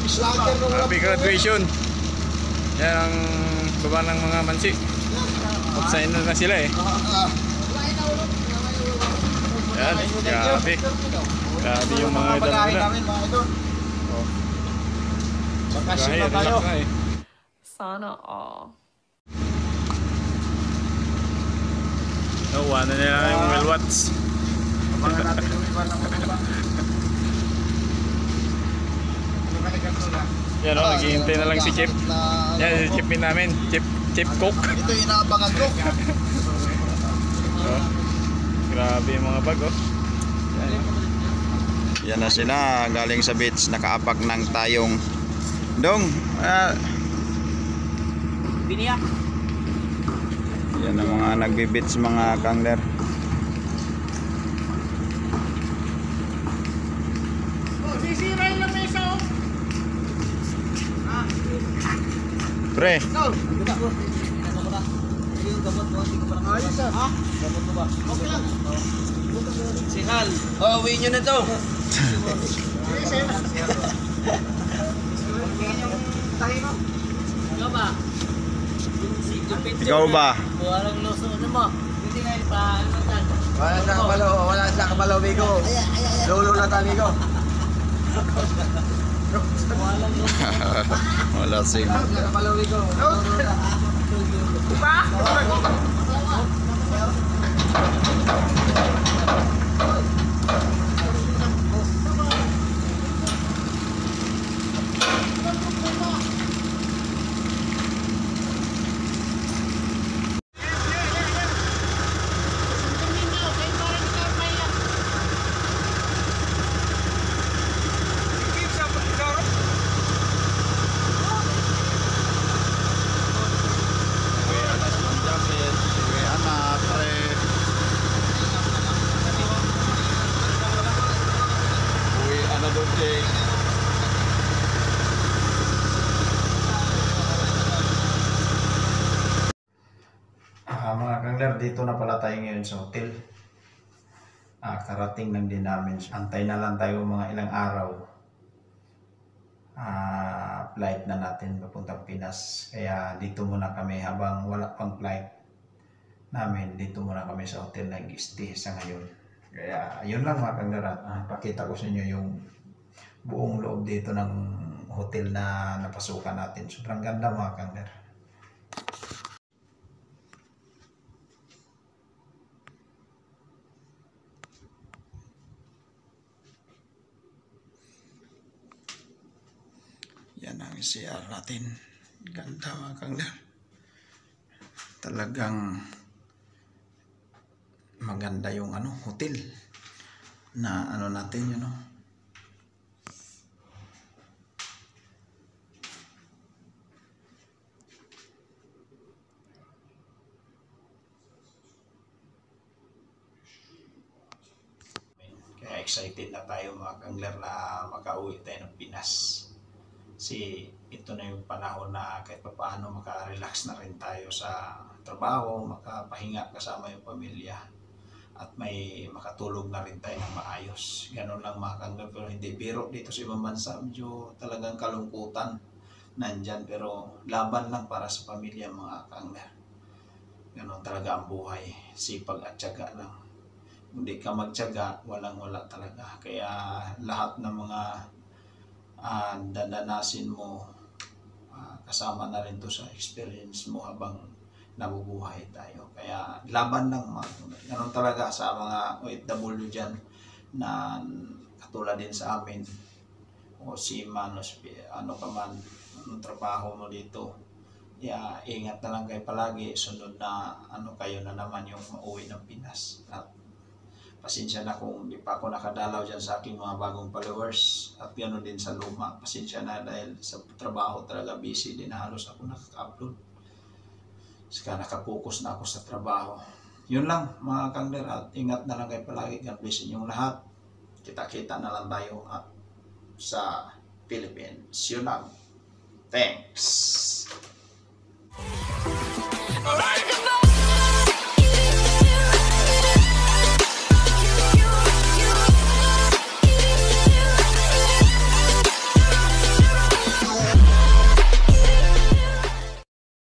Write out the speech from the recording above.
Happy graduation. Yan ang baba ng mga mansi. Magsain na sila eh. Yan, grabe. Grabe yung mga idol nila. Oh. Bakasyon na tayo. Sana all. Ano nila yung well watch. Abangan natin yung iba ng mga. Yan o, naghihintay na lang si Chip. Yan, si Chip namin. Chip Cook. Ito yung inaabangan ko. Oh. Grabe yung mga bag, oh. Yan na sila, galing sa beach, nakaapak ng tayong dong. Biniyak. Yan ang mga nagbe-beach mga kangler. Sisira yung mesa oh. Pre, Singal. Oh, uwi nyo na to. ikaw ba? Walang luso na mo. Hindi nga pa wala sa kabalo, wala sa kabalo bigo. Lolo na ta bigo. Wala signal. Kabalo bigo. Pa? Mga kangler, dito na pala tayo ngayon sa hotel. Karating lang din namin. Antay na lang tayo mga ilang araw. Flight na natin papuntang Pinas. Kaya dito muna kami habang wala pang flight namin. Dito muna kami sa hotel nag-stay sa ngayon. Kaya yun lang mga kangler. Pakita ko sa inyo yung buong loob dito ng hotel na napasukan natin. Sobrang ganda mga kangler. Yan ang CR natin. Ganda mga kangler. Talagang maganda yung hotel na natin yun. Kaya excited na tayo mga kangler na makauwi tayo ng Pinas. Kasi ito na yung panahon na kahit pa paano maka-relax na rin tayo sa trabaho, makapahinga kasama yung pamilya at may makatulog na rin tayo ng maayos. Ganun lang mga kangler, pero hindi biro dito sa ibang bansa. Medyo talagang kalungkutan nandyan, pero laban lang para sa pamilya mga kangler. Ganun talaga ang buhay, sipag at tiyaga lang. Hindi ka magtiyaga, walang-wala talaga. Kaya lahat ng mga dadanasin mo kasama na rin to sa experience mo habang nabubuhay tayo. Kaya laban lang ganun talaga sa mga OFW dyan na katulad din sa amin o seaman o ano ka man, anong trabaho mo dito. Kaya ingat na lang kayo palagi, sunod na kayo na naman yung mauwi ng Pinas. At pasensya na kung hindi pa ako nakadalaw dyan sa aking mga bagong followers at gano'n din sa luma. Pasensya na dahil sa trabaho talaga busy din na halos ako nakaka-upload. Saka nakapokus na ako sa trabaho. Yun lang mga kangler, at ingat na lang kayo palagi. God bless inyong lahat. Kita-kita na lang tayo sa Philippines. Yun lang. Thanks.